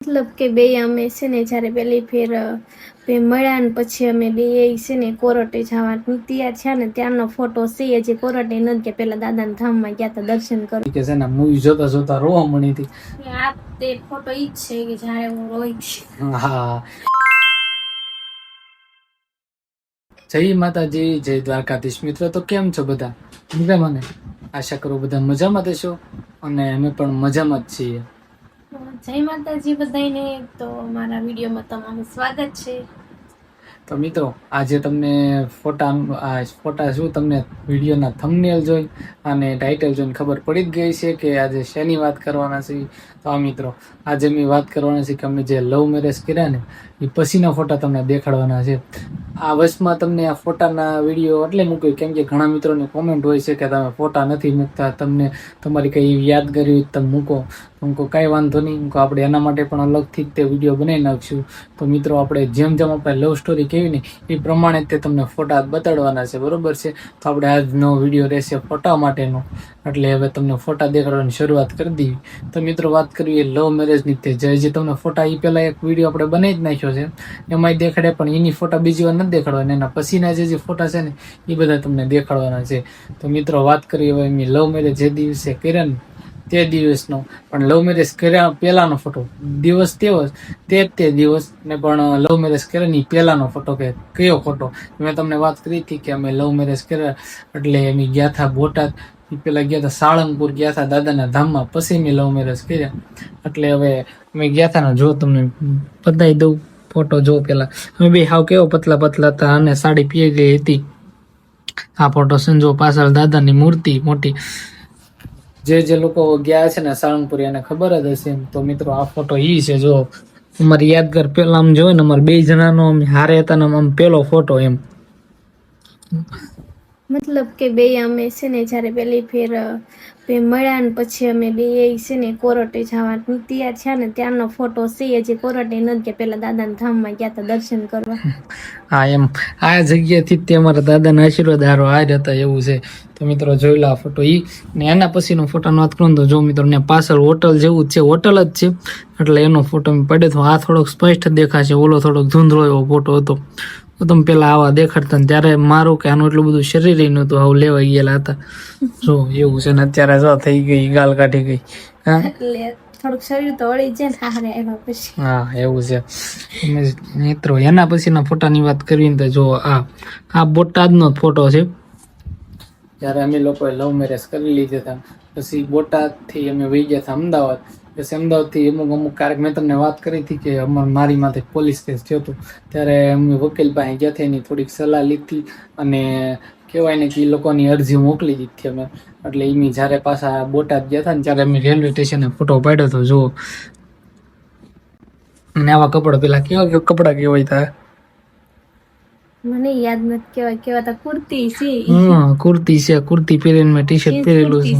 મતલબ કે બે અમે છે ને જ્યારે પહેલી ફેર બે મળ્યા ને પછી અમે બે છે ને કોરટે જવા તૈયાર થયા ને ત્યારનો ફોટો છે જે કોરટે નથી કે પેલા દાદાના ધામમાં ગયા હતા દર્શન કરવા કે છે ને મૂવી જોતા જોતા રોવા મળી હતી. આ તે ફોટો ઈ જ છે કે જ્યારે હું રોઈશ. હા, જય માતાજી, જય દ્વારકાધીશ. મિત્રો તો કેમ છો બધા? મને આશા કરું બધા મજામાં થશો અને અમે પણ મજામાં જ છીએ. જય માતાજી બધાને. તો મારા વિડીયોમાં તમારું સ્વાગત છે. તો મિત્રો આજે તમને ફોટા શું તમને વિડીયોના થંબનેલ જોઈ અને ટાઇટલ જોઈને ખબર પડી જ ગઈ છે કે આજે શેની વાત કરવાના છે. તો મિત્રો આજે મેં વાત કરવાના છે કે અમે જે લવ મેરેજ કર્યા ને એ પછીના ફોટા તમને દેખાડવાના છે. આ વર્ષમાં તમને આ ફોટાના વિડીયો એટલે મૂક્યો કેમ કે ઘણા મિત્રોની કોમેન્ટ હોય છે કે તમે ફોટા નથી મૂકતા, તમને તમારી કઈ યાદગારી હોય તમે મૂકો. હું કાંઈ વાંધો નહીં, આપણે એના માટે પણ અલગથી જ તે વિડીયો બનાવી નાખશું. તો મિત્રો આપણે જેમ આપણે લવ સ્ટોરી કેવી ને એ પ્રમાણે તે તમને ફોટા બતાડવાના છે, બરોબર છે. તો આપણે આજનો વિડીયો રહેશે ફોટા માટેનો, એટલે હવે તમને ફોટા દેખાડવાની શરૂઆત કરી દીધી. તો મિત્રો વાત કરીએ લવ મેરેજની. તે જે તમને ફોટા એ પહેલાં એક વિડીયો આપણે બનાવી જ નાખ્યો છે, એમાંય દેખાડે, પણ એની ફોટા બીજી વાર નથી દેખાડવાના. એના પછીના જે ફોટા છે ને એ બધા તમને દેખાડવાના છે. તો મિત્રો વાત કરીએ હવે મેં લવ મેરેજ જે દિવસે કર્યા ને તે દિવસનો, પણ લવ મેરેજ કર્યા પહેલાનો ફોટો, દિવસ તે દિવસ ને પણ લવ મેરેજ કર્યા ની પહેલાનો ફોટો કે કયો ફોટો. મેં તમને વાત કરી હતી કે અમે લવ મેરેજ કર્યા એટલે અમે ગયા હતા બોટાદ, પેલા ગયા હતા સાળંગપુર, ગયા હતા દાદાના ધામમાં, પછી મેં લવ મેરેજ કર્યા. એટલે હવે અમે ગયા હતા ને, જો તમને બતાવી દઉં ફોટો. જો પેલા અમે બે હાવ કેવો પતલા પતલા હતા અને સાડી પી ગઈ હતી. આ ફોટો સંજો પાછળ દાદાની મૂર્તિ મોટી. જે લોકો ગયા છે ને સાળંગપુર એને ખબર જ હશે. તો મિત્રો આ ફોટો ઈ છે. જો અમારી યાદગાર પેલા આમ જોવે ને અમારા બે જણાનો અમે હારે હતા ને આમ પેલો ફોટો એમ. મતલબ કે બે અમે છે ને જ્યારે પહેલી ફેર બે મળ્યા ને પછી અમે બે છે ને કોરટે જવા તૈયાર થયા ને ત્યારનો ફોટો છે જે કોરટે નથી કે પેલા દાદાના ધામમાં ગયા હતા દર્શન કરવા. હા એમ, આ જગ્યાથી તે અમારા દાદાના આશીર્વાદ હારો આ જ હતા એવું છે. તો મિત્રો જોઈ લો આ ફોટો ઈ ને એના પછીનો ફોટાનો વાત કરું તો જો મિત્રો ને પાછળ હોટલ જેવું જ છે, હોટલ જ છે, એટલે એનો ફોટો મેં પડ્યો તો આ થોડોક સ્પષ્ટ દેખાશે, ઓલો થોડોક ધૂંધળો એવો ફોટો હતો. તો તમે પેલા આવા દેખાડતા ને ત્યારે મારું કે આનું એટલું બધું શરીર નહોતું, આવું લેવાઈ ગયેલા હતા. જો એવું છે ને અત્યારે જો થઈ ગઈ ગાલ કાઢી ગઈ. હા એટલે થોડુંક શરીર તો વળી જાય ને હારે એના પછી. હા એવું છે મિત્રો. એના પછીના ફોટાની વાત કરવી તો જો આ બોટાદનો ફોટો છે. જ્યારે અમે લોકોએ લવ મેરેજ કરી લીધા હતા પછી બોટાદથી અમે વહી ગયા હતા અમદાવાદ. પછી અમદાવાદથી અમુક ક્યારેક મેં તમને વાત કરી હતી કે મારી માથે પોલીસ કેસ થયો હતો, ત્યારે અમે વકીલ પાસે ગયા હતા, એની થોડીક સલાહ લીધી અને કહેવાય ને કે એ લોકોની અરજી મોકલી દીધી અમે. એટલે એની જ્યારે પાછા બોટાદ ગયા હતા ને ત્યારે અમે રેલવે સ્ટેશને ફોટો પાડ્યો હતો. જો અને આવા કપડા પેલા કેવા કપડા કહેવાય તા, મને યાદ નથી કેવાતા કુર્તી છે. કુર્તી છે, કુર્તી પહેરીને મેં ટી શર્ટ પહેરેલું છે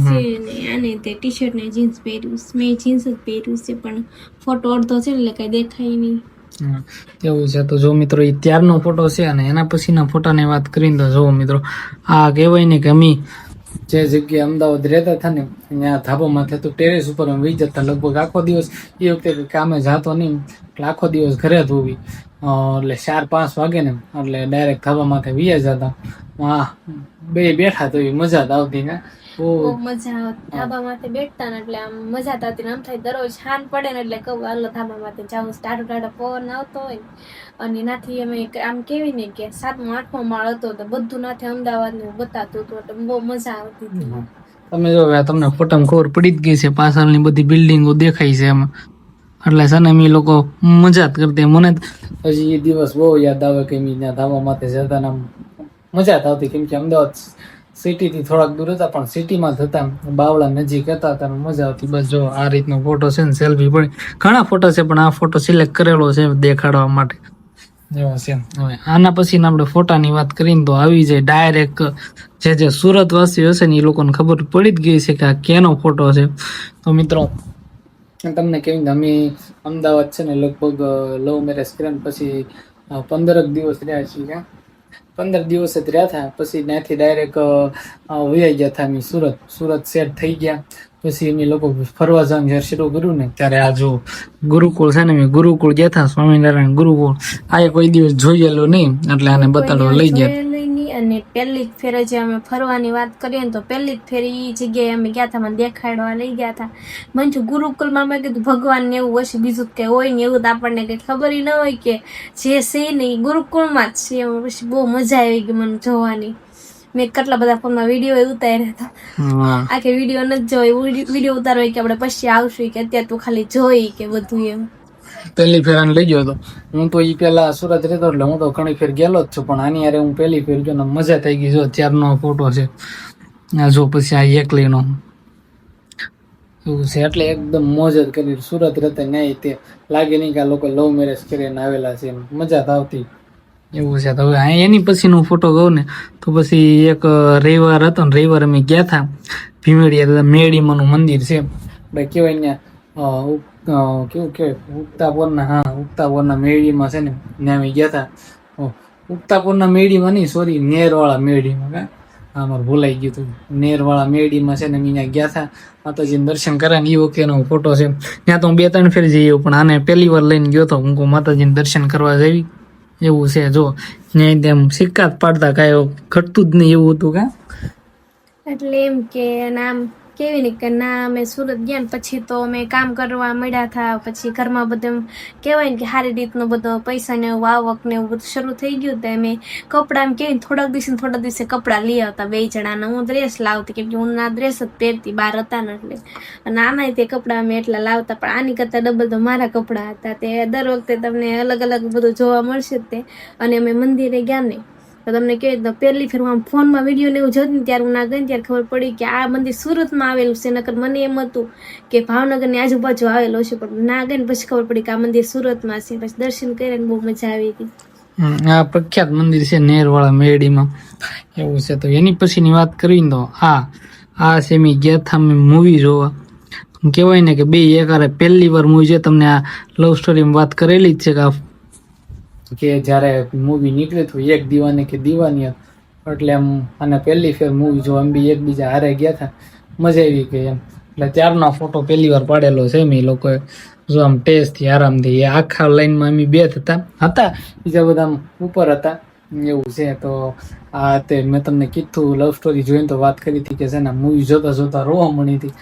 અને તે ટી શર્ટ ને જીન્સ પહેર્યું, મેં જીન્સ જ પહેર્યું છે, પણ ફોટો અડધો છે એટલે કઈ દેખાય નહીં એવું છે. તો જો મિત્રો એ ત્યારનો ફોટો છે અને એના પછીના ફોટાની વાત કરીને તો જો મિત્રો આ કહેવાય ને કે અમે જે જગ્યાએ અમદાવાદ રહેતા હતા ને ત્યાં ધાબામાં થતું ટેરેસ ઉપર અમે વહી જતા. લગભગ આખો દિવસ એ વખતે કામે જતો નહીં એટલે આખો દિવસ ઘરે જ હોવી, એટલે 4-5 વાગે ને એટલે ડાયરેક્ટ ધાબા માથે વિયા જતા. બે બેઠા તો એ મજા જ આવતી ને, બહુ મજા આવતી. ધાબા માથે બેઠતા ને એટલે આમ મજા આવતી ને આમ થાય દરરોજ શાંત પડે ને એટલે કહું હાલો ધાબા માથે જાઉં, ટાઢો પવન આવતો હોય અને નાથી અમે આમ કેવી ને કે 7મો-8મો માળ હતો તો બધું નાથી અમદાવાદ નું બતાતું હતું એટલે બહુ મજા આવતી હતી. તમે જો તમને ફોટામાં ખબર પડી જ ગઈ છે, પાછળની બધી બિલ્ડિંગો દેખાય છે એમાં, એટલે છે ને અમે લોકો મજા જ કરતી. મને હજી એ દિવસ બહુ યાદ આવે કે અમે ત્યાં ધાબા માથે જતા ને મજા જ આવતી, કેમ કે અમદાવાદ સિટીથી થોડાક દૂર હતા પણ સિટીમાં જતા, બાવળા નજીક હતા ત્યારે મજા આવતી. બસ જો આ રીતનો ફોટો છે ને સેલ્ફી પડી, ઘણા ફોટો છે પણ આ ફોટો સિલેક્ટ કરેલો છે દેખાડવા માટે જેવો છે. હવે આના પછી આપણે ફોટાની વાત કરીને તો આવી જાય ડાયરેક્ટ જે સુરત વાસી હશે ને એ લોકોને ખબર પડી જ ગઈ છે કે આ કેનો ફોટો છે. તો મિત્રો તમને કેવી અમે અમદાવાદ છે ને લગભગ લવ મેરેજ કર્યા પછી 15 દિવસ રહ્યા છીએ. 15 દિવસ જ રહ્યા હતા પછી ત્યાંથી ડાયરેક્ટ વયા ગયા હતા અમે સુરત સેટ થઈ ગયા. પછી અમે લોકો ફરવા જવાનું જ્યારે શરૂ કર્યું ને ત્યારે આ જો ગુરુકુળ છે ને, મેં ગુરુકુળ ગયા હતા, સ્વામિનારાયણ ગુરુકુળ. આ કોઈ દિવસ જોયેલું નહીં એટલે આને બતાડવા લઈ ગયા. જોયેલું નહીં. અને પહેલી જ ફેરે જે અમે ફરવાની વાત કરીએ ને તો પહેલી જ ફેર એ જગ્યાએ અમે ગયા હતા, મને દેખાડવા લઈ ગયા હતા. મને થયું ગુરુકુળમાં મેં કીધું ભગવાન ને એવું હશે, બીજું કઈ હોય ને એવું તો આપણને કઈ ખબર ન હોય કે જે છે ને એ ગુરુકુળમાં જ છે. પછી બહુ મજા આવી ગઈ મને જોવાની. મેં કેટલા બધા ફોનમાં વિડીયો ઉતાર્યા હતા. આખે વિડીયો નથી જોઈ, વિડીયો ઉતારો કે આપણે પછી આવશું કે અત્યારે તું ખાલી જોઈ કે બધું એમ. પહેલી ફેર આને લઈ ગયો હતો. હું તો ઈ પેલા સુરત રહેતો એટલે હું તો ઘણી ફેર ગયેલો જ છું, પણ આની યારે હું પહેલી ફેર ગયો ને મજા થઈ ગઈ. જો ત્યારનો ફોટો છે આ, જો પછી આ એકલીનો એવું છે. એટલે એકદમ મોજ જ કરી. સુરત રહેતા ન્યાય તે લાગે નહીં કે આ લોકો લવ મેરેજ કરીને આવેલા છે, મજા તો આવતી એવું છે. તો હવે એની પછીનો ફોટો કહું ને તો પછી એક રવિવાર હતો ને, રવિવારે અમે ગયા હતા ભીમેડિયા, મેળીમાનું મંદિર છે આપણે કહેવાય ત્યાં કેવું કે ઉગતાપોરના મેળીમાં છે ને, ત્યાં અમે ગયા હતા. ઉગતાપોરના મેળીમાં નહીં, સોરી, નેરવાળા મેળીમાં. હા, મારે ભૂલાઈ ગયું હતું. નેરવાળા મેળીમાં છે ને અમે ત્યાં ગયા હતા માતાજીને દર્શન કર્યા ને એ વખતેનો ફોટો છે. ત્યાં તો હું 2-3 ફેર જઈ, પણ આને પહેલી વાર લઈને ગયો હતો હું માતાજીને દર્શન કરવા જઈ એવું છે. જો ત્યાં તેમ સિક્કા જ પાડતા, કાંઈ ઘટતું જ નહીં એવું હતું. એટલે એમ કે નામ કેવી ને કે ના અમે સુરત ગયા ને પછી તો અમે કામ કરવા મળ્યા હતા. પછી ઘરમાં બધું કહેવાય ને કે સારી રીતનું બધો પૈસા ને એવું આવક ને એવું બધું શરૂ થઈ ગયું. તો અમે કપડા એમ કેવી થોડાક દિવસે કપડાં લઈ આવતા 2 જણાના. હું ડ્રેસ લાવતી કેમ કે હું ના ડ્રેસ જ પહેરતી, બહાર હતા ને એટલે. અને આના તે કપડાં અમે એટલા લાવતા, પણ આની કરતાં ડબલ તો મારા કપડાં હતા. તે દર વખતે તમને અલગ અલગ બધું જોવા મળશે જ તે. અને અમે મંદિરે ગયા ને તો તમને કેવી રીતે પહેલી ફેર આમ ફોનમાં વિડીયો ને એવું જોતી ને ત્યારે હું ના ગઈ ત્યારે ખબર પડી કે આ મંદિર સુરતમાં આવેલું છે. નકર મને એમ હતું કે ભાવનગરની આજુબાજુ આવેલો છે, પણ ના ગઈ ને પછી ખબર પડી કે આ મંદિર સુરતમાં છે. પછી દર્શન કરીને બહુ મજા આવી ગઈ. આ પ્રખ્યાત મંદિર છે નેરવાળા મેરડીમાં એવું છે. તો એની પછીની વાત કરી તો આ છે મેં ગયા હતા મેં મૂવી જોવા. કહેવાય ને કે બે એકારે પહેલી વાર મૂવી છે. તમને આ લવ સ્ટોરીમાં વાત કરેલી જ છે કે જ્યારે મૂવી નીકળ્યું હતું એક દીવાને કે દીવાની, એટલે આમ અને પહેલી ફેર મૂવી જોવા એમ બી એકબીજા હારે ગયા હતા, મજા આવી ગઈ એમ. એટલે ત્યારનો ફોટો પહેલી વાર પાડેલો છે મેં લોકોએ. જો આમ ટેસ્ટથી આરામથી આખા લાઈનમાં અમે 2 હતા, બીજા બધા આમ ઉપર હતા એવું છે. તો આ તે મેં તમને કીધું લવ સ્ટોરી જોઈને તો વાત કરી હતી કે છે ને મૂવી જોતા જોતા રોવા મળી હતી.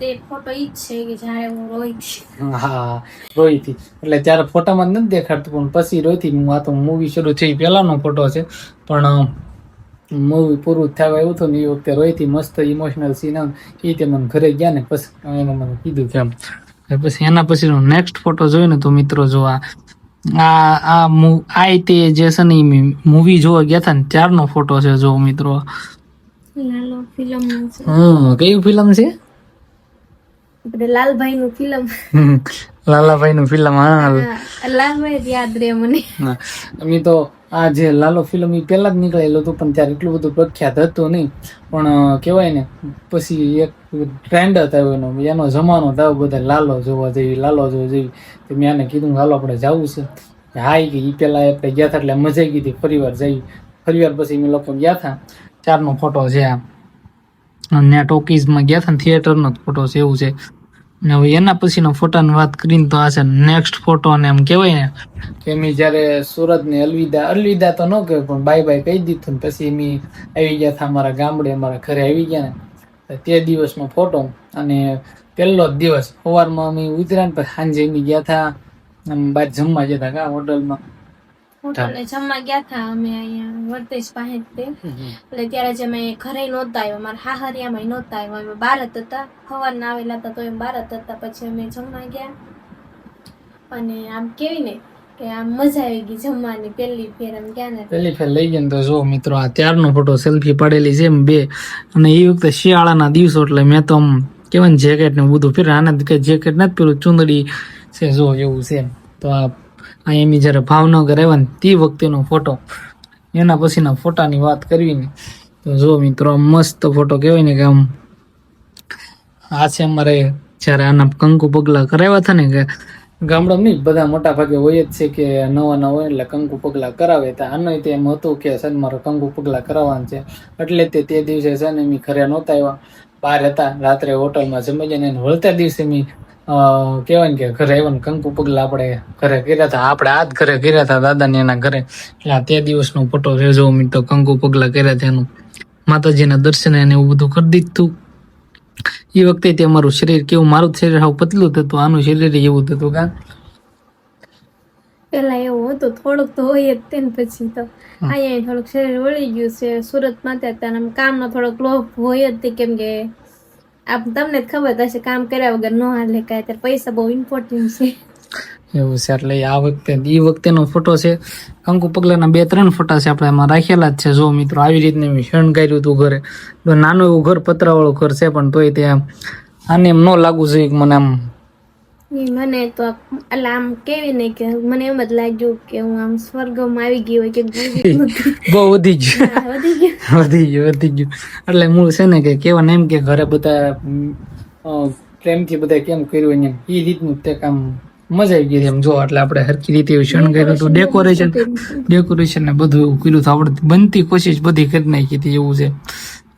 તે ફોટો ઈ જ છે કે જ્યારે હું રોઈ હતી. હા, રોઈ હતી. એટલે ત્યારે ફોટામાં નથી દેખાડતું, પણ પછી રોઈ હતી. હું આ તો મૂવી શરૂ છે એ પહેલાનો ફોટો છે, પણ મૂવી પૂરું થવા આવ્યું હતું ને એ વખતે રોઈ હતી. મસ્ત ઇમોશનલ સીન એ તે મને ઘરે ગયા ને પછી એને મને કીધું કે એમ. પછી એના પછીનો નેક્સ્ટ ફોટો જોયો ને તો મિત્રો જો તે જે છે ને મૂવી જોવા ગયા હતા ને ત્યારનો ફોટો છે. જો મિત્રો લાલો ફિલ્મ છે. કઈ ફિલ્મ છે? લાલભાઈ નું ફિલ્મ. લાલાભાઈ નું ફિલ્મ. હા, લાલભાઈ યાદ રહે મને. અમે તો આ જે લાલો ફિલ્મ એ પેલા જ નીકળેલું હતું, પણ ત્યારે એટલું બધું પ્રખ્યાત હતું નહીં. પણ કહેવાય ને પછી એક ટ્રેન્ડ હતો એનો જમાનો હતો બધા લાલો જોવા જેવી, લાલો જોવા જેવી. તો મેં આને કીધું હાલો આપણે જવું છે. હા, કે એ પેલા આપણે ગયા હતા એટલે મજા આવી ગઈ. ફરીવાર પછી અમે લોકો ગયા હતા. ત્યારનો ફોટો છે આ. અને ટોકીઝમાં ગયા હતા ને થિયેટરનો જ ફોટો છે એવું છે. ને હવે એના પછીનો ફોટાની વાત કરીને તો આ છે નેક્સ્ટ ફોટો. અને એમ કહેવાય ને કે અમે જ્યારે સુરતને અલવિદા તો ન કહેવાય પણ બાય કહી દીધું ને પછી અમે આવી ગયા હતા અમારા ગામડે, અમારા ઘરે આવી ગયા ને તે દિવસનો ફોટો. અને પહેલો જ દિવસ સવારમાં અમે ઉતર્યા ને પછી સાંજે અમે ગયા હતા બાદ જમવા ગયા હતા હોટલમાં. હોટલે જમવા ગયા હતા અમે અહીંયા વર્તેજ પાસે એટલે ત્યારે જ અમે ઘરે નહોતા આવ્યા, મારા હાહરિયામાં નહોતા આવ્યા, અમે બહાર જ હતા. સવારના આવેલા હતા તો એમ બહાર જ હતા. પછી અમે જમવા ગયા અને આમ કેવી ને કે આમ મજા આવી ગઈ જમવાની. પહેલી ફેર આમ ગયા ને પહેલી ફેર લઈ ગયા તો જો મિત્રો આ ત્યારનો ફોટો સેલ્ફી પાડેલી છે એમ 2. અને એ વખતે શિયાળાના દિવસો એટલે મેં તો આમ કેવાય ને જેકેટ ને બધું ફેર આના કઈ જેકેટ નથી પેલું ચુંદડી છે જો એવું છે. તો આ એમ જયારે ભાવનગર આવ્યા ને તે વખતેનો ફોટો. એના પછીના ફોટાની વાત કરવી ને તો જો મિત્રો મસ્ત ફોટો કહેવાય ને કે આમ આ છે અમારે જયારે આના કંકુ પગલા કરાવ્યા હતા ને કે ગામડામાં નહીં બધા મોટા ભાગે હોય જ છે કે નવા હોય એટલે કંકુ પગલા કરાવે. તો આનો તે એમ હતું કે સર મારે કંકુ પગલા કરાવવાનું છે એટલે તે દિવસે છે ને એમ ઘરે નહોતા આવ્યા. બહાર હતા, રાત્રે હોટલમાં જમી જઈને વળતા દિવસે મેં કહેવાય ને કે ઘરે આવ્યા ને કંકુ પગલા આપણે ઘરે કર્યા હતા. આપણે આ જ ઘરે કર્યા હતા દાદાને એના ઘરે. એટલે આ તે દિવસનો ફોટો છે. જો મેં તો કંકુ પગલા કર્યા હતા એનું, માતાજીના દર્શન એને એવું બધું કરી દીધું. એ વખતે તે અમારું શરીર કેવું, મારું શરીર હાવ પતલું થતું, આનું શરીર એવું થતું કા. પેલા એવું હતું, થોડુંક તો હોય જ તે ને પછી તો અહીંયા થોડુંક શરીર વળી ગયું છે. સુરતમાં ત્યાં કામનો થોડોક લોભ હોય જ તે, કેમ કે તમને જ ખબર હશે કામ કર્યા વગર ન હાલે કાંઈ, ત્યારે પૈસા બહુ ઇમ્પોર્ટન્ટ છે. એવું છે. એટલે આ વખતે એ વખતેનો ફોટો છે. કંકુ પગલાના 2-3 ફોટા છે આપણે એમાં રાખેલા જ છે. જો મિત્રો આવી રીતને મેં શણગાર્યું હતું ઘરે. તો નાનું એવું ઘર, પતરાવાળું ઘર છે, પણ તોય ત્યાં આને એમ ન લાગવું જોઈએ કે મને આમ મને તો એટલે આમ કેવી ને કે મને એમ જ લાગ્યું કે હું આમ સ્વર્ગમાં આવી ગઈ હોય કે બહુ વધી ગયું. વધી ગયું. એટલે મૂળ છે ને કે કેવા એમ કે ઘરે બધા પ્રેમથી બધા કેમ કર્યું એમ એ રીતનું તે કામ મજા આવી ગઈ એમ. જો એટલે આપણે હરખી રીતે શણગાર્યું હતું, ડેકોરેશન ને બધું એવું કર્યું હતું. આપણે બનતી કોશિશ બધી કરી નાખી હતી. એવું છે.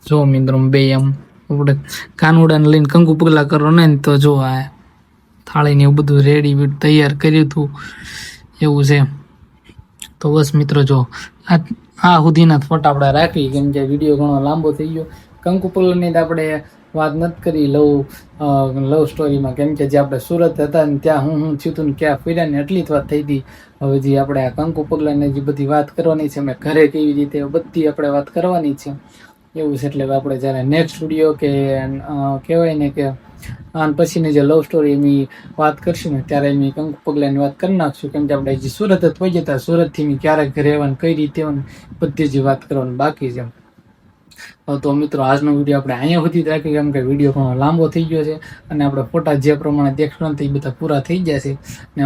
જો મિત્રો બે એમ આપણે કાનુડાને લઈને કંકુ પગલા કરો ને તો જો આ થાળી ને એવું બધું રેડી તૈયાર કર્યું હતું. એવું છે. તો બસ મિત્રો જો આ સુધીના ફોટા આપણે રાખી, કેમ કે વિડીયો ઘણો લાંબો થઈ ગયો. કંકુ પગલાની આપણે વાત નથી કરી લવ સ્ટોરીમાં, કેમ કે જે આપણે સુરત હતા ને ત્યાં હું થયું હતું ને ક્યાં ફર્યા ને એટલી જ વાત થઈ હતી. હવે જે આપણે આ કંકુ પગલાને જે બધી વાત કરવાની છે, મેં ઘરે કેવી રીતે બધી આપણે વાત કરવાની છે. એવું છે. એટલે આપણે જ્યારે નેક્સ્ટ વિડીયો કે કહેવાય ને કે આન પછીની જે લવ સ્ટોરી એની વાત કરશું ને ત્યારે મેં કંકુ પગલાની વાત કરી નાખશું, કેમ કે આપણે જે સુરત જ પહોંચી જતા, સુરતથી મેં ક્યારેક ઘરે આવવાનું, કઈ રીતે આવવાનું, બધી જ વાત કરવાની બાકી છે. તો મિત્રો આજનો વિડીયો આપણે અહીંયા સુધી જ રાખીએ, કેમ કે વિડીયો ઘણો લાંબો થઈ ગયો છે અને આપણે ફોટા જે પ્રમાણે દેખવાના એ બધા પૂરા થઈ ગયા છે. ને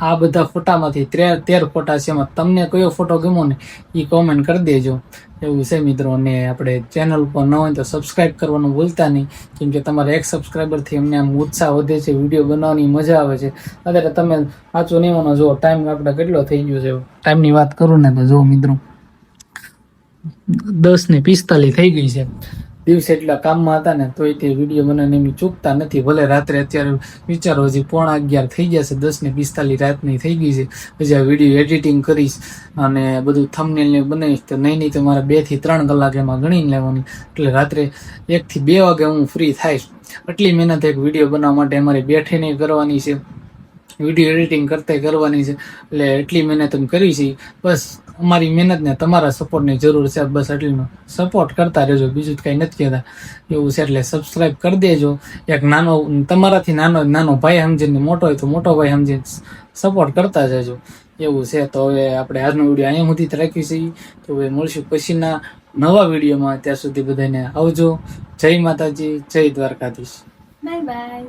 આ બધા ફોટામાંથી 13 ફોટા છે, એમાં તમને કયો ફોટો ગમ્યો ને એ કોમેન્ટ કરી દેજો. એવું છે મિત્રો. અને આપણે ચેનલ પર ન હોય તો સબસ્ક્રાઈબ કરવાનું ભૂલતા નહીં, કેમ કે તમારા 1 સબસ્ક્રાઈબરથી અમને આમ ઉત્સાહ વધે છે, વિડીયો બનાવવાની મજા આવે છે. અત્યારે તમે સાચું નહીં માનો, જો ટાઈમ આપણે કેટલો થઈ ગયો છે, ટાઈમની વાત કરું ને તો જો મિત્રો 10:45 થઈ ગઈ છે. દિવસે એટલા કામમાં હતા ને તોય તે વિડીયો બનાવીને એમ ચૂકતા નથી. ભલે રાત્રે અત્યારે વિચારો હજી 11:15 થઈ જશે, 10:45 રાતની થઈ ગઈ છે. હજી આ વિડીયો એડિટિંગ કરીશ અને બધું થંબનેલ ને બનાવીશ તો નહીં તો મારે 2 થી 3 કલાક એમાં ગણી લેવાની. એટલે રાત્રે 1 થી 2 વાગે હું ફ્રી થાઈશ. એટલી મહેનત એક વિડીયો બનાવવા માટે અમારે બેઠીને કરવાની છે, વિડીયો એડિટિંગ કરતા કરવાની છે. એટલે એટલી મહેનત અમે કરી છે. બસ અમારી મહેનત ને તમારા સપોર્ટની જરૂર છે. બસ એટલી સપોર્ટ કરતા રહેજો, બીજું જ કંઈ નથી કહેતા. એવું છે. એટલે સબસ્ક્રાઈબ કરી દેજો. એક નાનો તમારાથી નાનો ભાઈ સમજીને, મોટો હોય તો મોટો ભાઈ સમજીને સપોર્ટ કરતા જજો. એવું છે. તો હવે આપણે આજનો વિડીયો અહીંયા સુધી રાખી છીએ. તો હવે મળશું પછીના નવા વિડીયોમાં. ત્યાં સુધી બધાને આવજો. જય માતાજી, જય દ્વારકાધીશ. Bye bye.